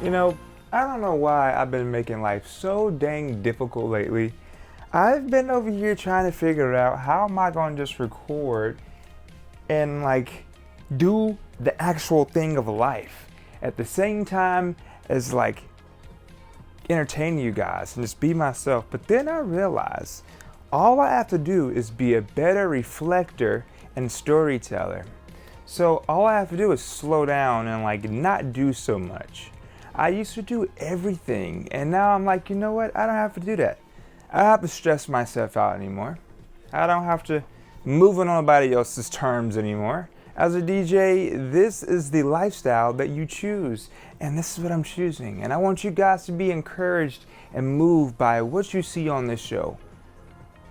You know, I don't know why I've been making life so dang difficult lately. I've been over here trying to figure out how am I going to just record and do the actual thing of life at the same time as entertain you guys and just be myself. But then I realized all I have to do is be a better reflector and storyteller. So all I have to do is slow down and not do so much. I used to do everything, and now I'm like, you know what? I don't have to do that. I don't have to stress myself out anymore. I don't have to move on nobody else's terms anymore. As a DJ, this is the lifestyle that you choose, and this is what I'm choosing. And I want you guys to be encouraged and moved by what you see on this show,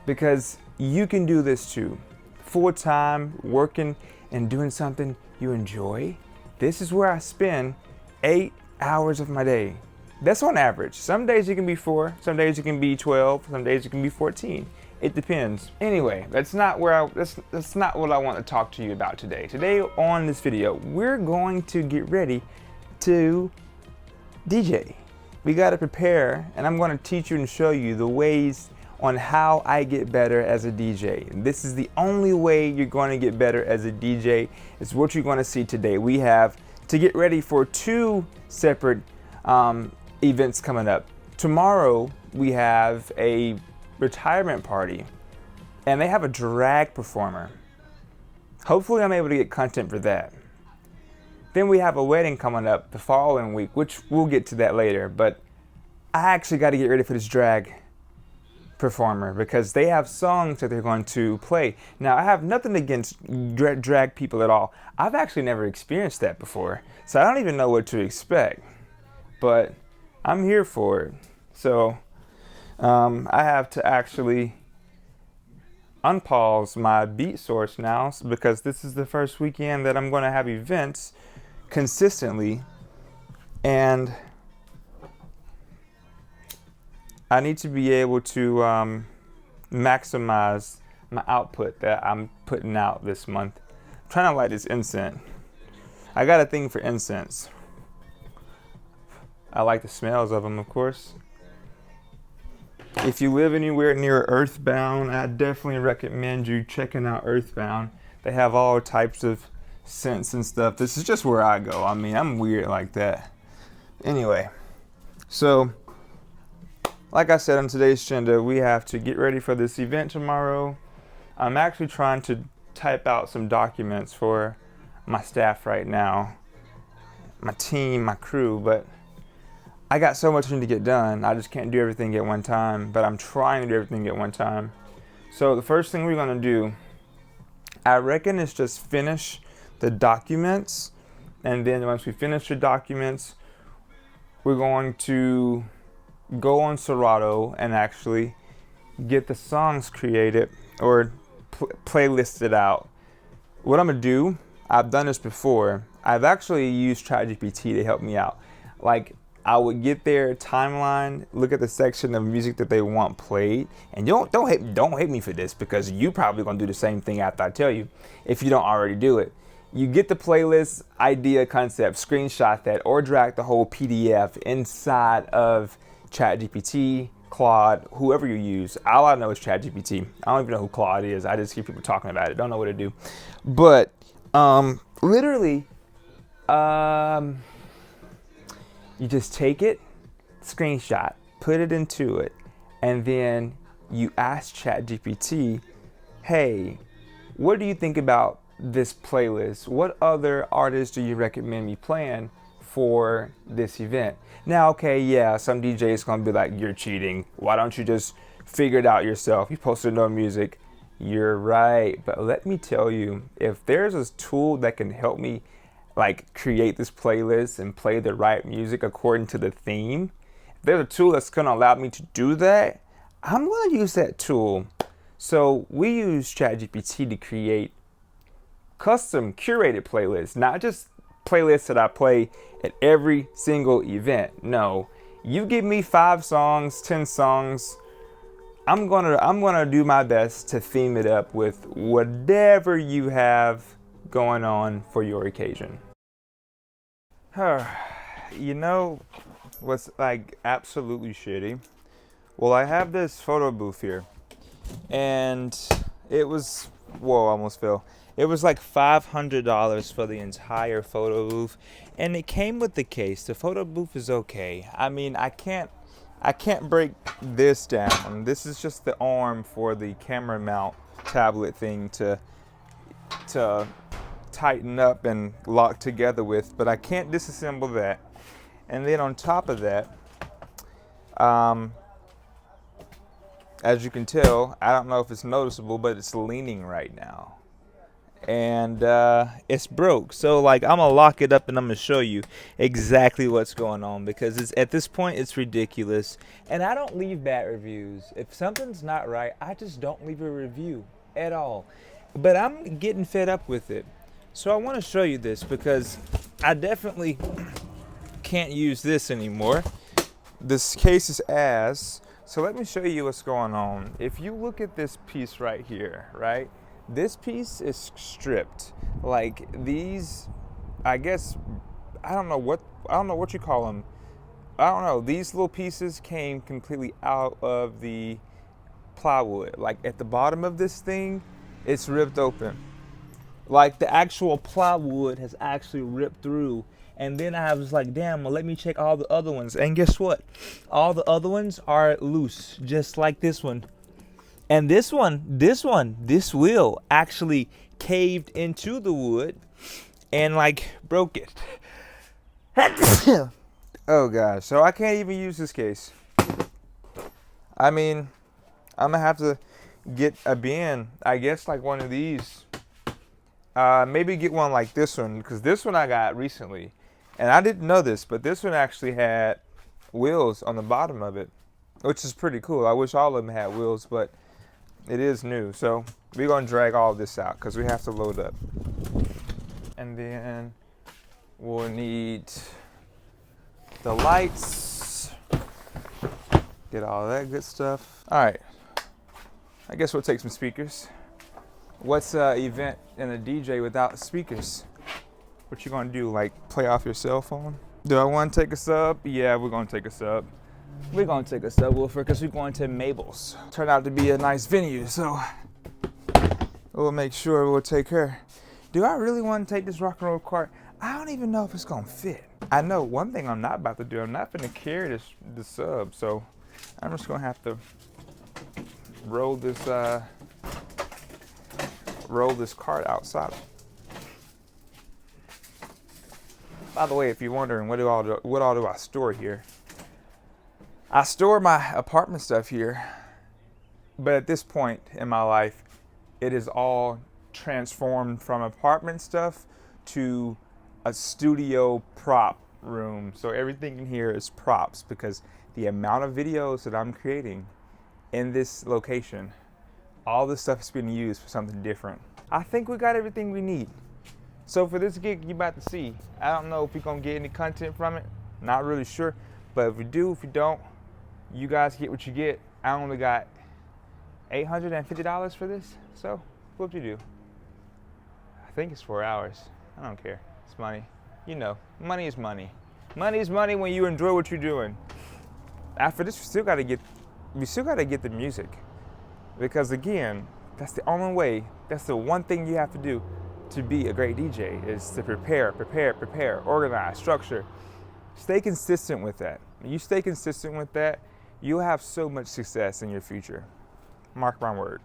because you can do this too. Full time, working and doing something you enjoy. This is where I spend 8 hours of my day. That's on average. Some days it can be 4, some days it can be 12, some days it can be 14. It depends. Anyway, that's not what I want to talk to you about today. Today on this video, we're going to get ready to DJ. We got to prepare, and I'm going to teach you and show you the ways on how I get better as a DJ. And this is the only way you're going to get better as a DJ. Is what you're going to see today. We have to get ready for 2 separate events coming up. Tomorrow we have a retirement party, and they have a drag performer. Hopefully I'm able to get content for that. Then we have a wedding coming up the following week, which we'll get to that later, but I actually got to get ready for this drag performer because they have songs that they're going to play. Now, I have nothing against drag people at all. I've actually never experienced that before, so I don't even know what to expect, but I'm here for it. So I have to actually unpause my beat source now because this is the first weekend that I'm going to have events consistently, and I need to be able to maximize my output that I'm putting out this month. I'm trying to light this incense. I got a thing for incense. I like the smells of them, of course. If you live anywhere near Earthbound, I definitely recommend you checking out Earthbound. They have all types of scents and stuff. This is just where I go. I mean, I'm weird like that. Anyway, so like I said on today's agenda, we have to get ready for this event tomorrow. I'm actually trying to type out some documents for my staff right now, my team, my crew, but I got so much to get done. I just can't do everything at one time, but I'm trying to do everything at one time. So the first thing we're gonna do, I reckon, is just finish the documents, and then once we finish the documents, we're going to go on Serato and actually get the songs created or playlisted out. What I'm gonna do, I've done this before. I've actually used ChatGPT to help me out. I would get their timeline, look at the section of music that they want played, and don't hate me for this because you probably gonna do the same thing after I tell you if you don't already do it. You get the playlist idea, concept, screenshot that, or drag the whole PDF inside of ChatGPT, Claude, whoever you use. All I know is ChatGPT. I don't even know who Claude is. I just hear people talking about it. Don't know what to do. But literally, you just take it, screenshot, put it into it, and then you ask ChatGPT, hey, what do you think about this playlist? What other artists do you recommend me playing for this event? Now, okay, yeah, some DJ is gonna be like, you're cheating. Why don't you just figure it out yourself? You posted no music. You're right, but let me tell you, if there's a tool that can help me create this playlist and play the right music according to the theme, if there's a tool that's gonna allow me to do that, I'm gonna use that tool. So we use ChatGPT to create custom curated playlists, not just playlist that I play at every single event. No, you give me 5 songs, 10 songs, I'm gonna do my best to theme it up with whatever you have going on for your occasion. You know what's like absolutely shitty? Well, I have this photo booth here, and it was, whoa, I almost fell. It was like $500 for the entire photo booth, and it came with the case. The photo booth is okay. I mean, I can't break this down. This is just the arm for the camera mount tablet thing to tighten up and lock together with, but I can't disassemble that. And then on top of that, as you can tell, I don't know if it's noticeable, but it's leaning right now. And it's broke. So like, I'm gonna lock it up and I'm gonna show you exactly what's going on, because it's, at this point it's ridiculous. And I don't leave bad reviews. If something's not right, I just don't leave a review at all. But I'm getting fed up with it. So I want to show you this because I definitely can't use this anymore. This case is ass. So let me show you what's going on. If you look at this piece right here, right? This piece is stripped. Like these, I guess, I don't know what you call them. I don't know. These little pieces came completely out of the plywood. Like at the bottom of this thing, it's ripped open. Like the actual plywood has actually ripped through. And then I was like, damn, well, let me check all the other ones. And guess what? All the other ones are loose, just like this one. And this wheel actually caved into the wood and like broke it. Oh gosh, so I can't even use this case. I mean, I'm gonna have to get a bin, I guess like one of these. Maybe get one like this one, because this one I got recently. And I didn't know this, but this one actually had wheels on the bottom of it, which is pretty cool. I wish all of them had wheels, but it is new. So we're gonna drag all of this out because we have to load up. And then we'll need the lights, get all that good stuff. All right, I guess we'll take some speakers. What's an event and a DJ without speakers? What you gonna do, like play off your cell phone? Do I wanna take a sub? Yeah, we're gonna take a sub. We're gonna take a subwoofer because we're going to Mabel's. Turned out to be a nice venue, so we'll make sure we'll take her. Do I really want to take this rock and roll cart? I don't even know if it's gonna fit. I know one thing I'm not about to do. I'm not gonna carry the sub, so I'm just gonna have to roll this cart outside. By the way, if you're wondering what all do I store here, I store my apartment stuff here, but at this point in my life, it is all transformed from apartment stuff to a studio prop room. So everything in here is props, because the amount of videos that I'm creating in this location, all this stuff is being used for something different. I think we got everything we need. So for this gig, you about to see, I don't know if we're gonna get any content from it. Not really sure, but if we do, if we don't, you guys get what you get. I only got $850 for this, so what you do? I think it's 4 hours. I don't care. It's money. You know, money is money. Money is money when you enjoy what you're doing. After this, we still gotta get the music, because again, that's the only way. That's the one thing you have to do to be a great DJ, is to prepare, organize, structure. Stay consistent with that. When you stay consistent with that, you'll have so much success in your future. Mark my word.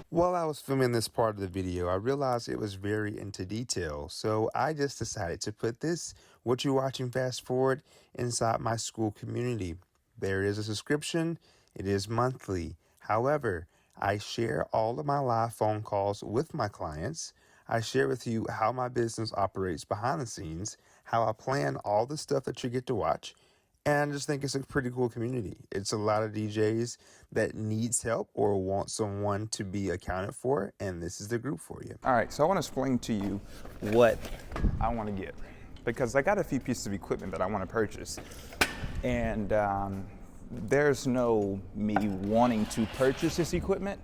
While I was filming this part of the video, I realized it was very into detail, so I just decided to put this, what you're watching fast forward, inside my school community. There is a subscription. It is monthly. However, I share all of my live phone calls with my clients. I share with you how my business operates behind the scenes, how I plan all the stuff that you get to watch, and I just think it's a pretty cool community. It's a lot of DJs that needs help or want someone to be accounted for, and this is the group for you. All right, so I want to explain to you what I want to get. because I got a few pieces of equipment that I want to purchase. And there's no me wanting to purchase this equipment.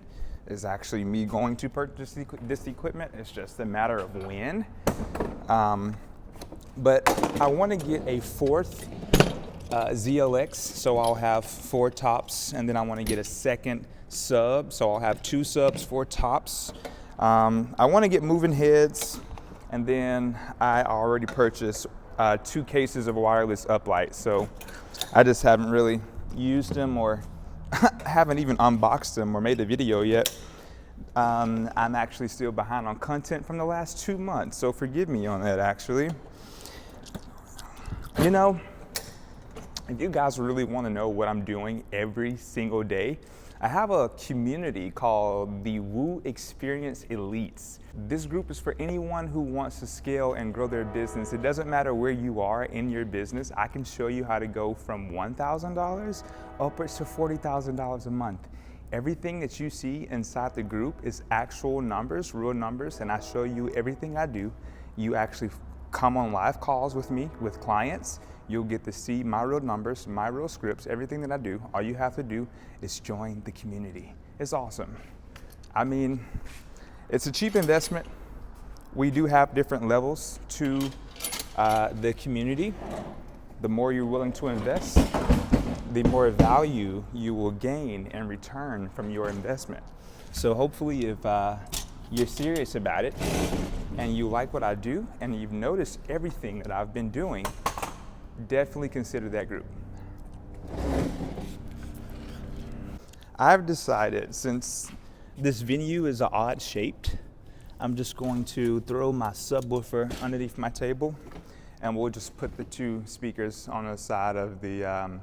It's actually me going to purchase this equipment. It's just a matter of when. But I want to get a fourth ZLX, so I'll have 4 tops, and then I want to get a second sub, so I'll have 2 subs, 4 tops. I want to get moving heads, and then I already purchased 2 cases of wireless uplights, so I just haven't really used them or haven't even unboxed them or made a video yet. I'm actually still behind on content from the last 2 months, so forgive me on that actually. You know, if you guys really want to know what I'm doing every single day, I have a community called the Woo Experience Elites. This group is for anyone who wants to scale and grow their business. It doesn't matter where you are in your business. I can show you how to go from $1,000 upwards to $40,000 a month. Everything that you see inside the group is actual numbers, real numbers, and I show you everything I do. You actually come on live calls with me, with clients. You'll get to see my real numbers, my real scripts, everything that I do. All you have to do is join the community. It's awesome. I mean, it's a cheap investment. We do have different levels to the community. The more you're willing to invest, the more value you will gain in return from your investment. So hopefully if you're serious about it and you like what I do and you've noticed everything that I've been doing, definitely consider that group. I've decided, since this venue is odd shaped, I'm just going to throw my subwoofer underneath my table, and we'll just put the 2 speakers on the side of the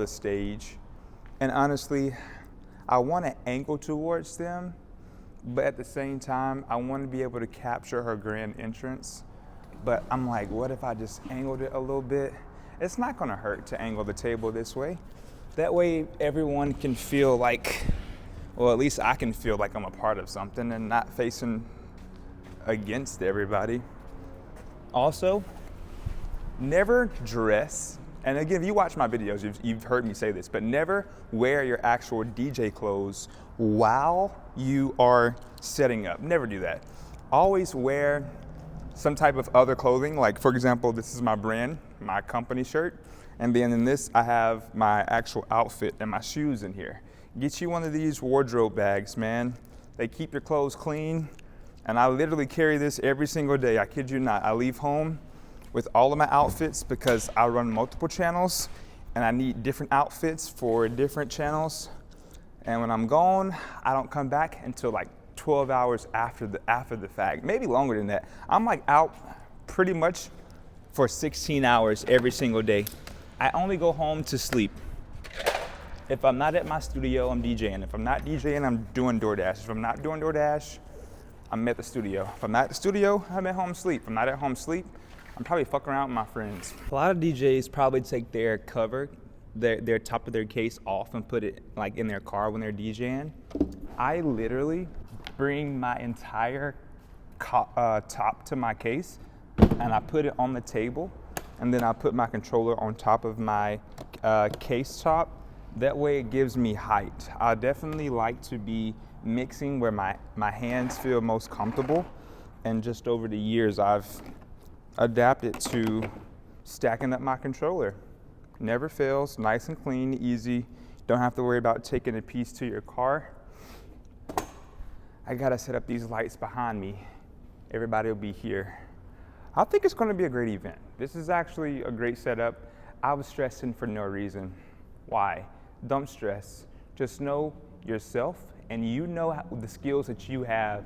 stage. And honestly, I want to angle towards them, but at the same time, I want to be able to capture her grand entrance. But I'm like, what if I just angled it a little bit? It's not gonna hurt to angle the table this way. That way everyone can feel like, well, at least I can feel like I'm a part of something and not facing against everybody. Also, never dress, and again, if you watch my videos, you've heard me say this, but never wear your actual DJ clothes while you are setting up. Never do that. Always wear some type of other clothing, like for example, this is my brand, my company shirt, and then in this I have my actual outfit and my shoes in here. Get you one of these wardrobe bags, man. They keep your clothes clean, and I literally carry this every single day. I kid you not. I leave home with all of my outfits because I run multiple channels and I need different outfits for different channels. And when I'm gone, I don't come back until like 12 hours after the fact, maybe longer than that. I'm like out pretty much for 16 hours every single day. I only go home to sleep. If I'm not at my studio, I'm DJing. If I'm not DJing, I'm doing DoorDash. If I'm not doing DoorDash, I'm at the studio. If I'm not at the studio, I'm at home sleep. If I'm not at home sleep, I'm probably fucking around with my friends. A lot of DJs probably take their cover, their top of their case off and put it like in their car when they're DJing. I literally bring my entire top to my case and I put it on the table, and then I put my controller on top of my case top. That way it gives me height. I definitely like to be mixing where my hands feel most comfortable, and just over the years I've adapted to stacking up my controller. Never fails, nice and clean, easy. Don't have to worry about taking a piece to your car. I gotta set up these lights behind me. Everybody will be here. I think it's gonna be a great event. This is actually a great setup. I was stressing for no reason. Why? Don't stress. Just know yourself, and you know the skills that you have,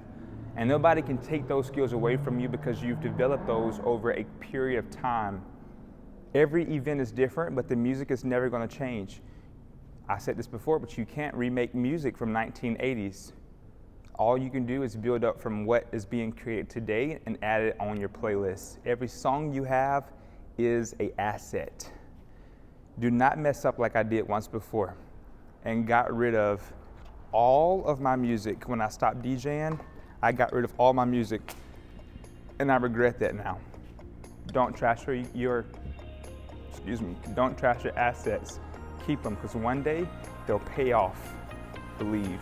and nobody can take those skills away from you because you've developed those over a period of time. Every event is different, but the music is never gonna change. I said this before, but you can't remake music from 1980s. All you can do is build up from what is being created today and add it on your playlist. Every song you have is an asset. Do not mess up like I did once before and got rid of all of my music. When I stopped DJing, I got rid of all my music, and I regret that now. Don't trash your don't trash your assets. Keep them, because one day they'll pay off. Believe.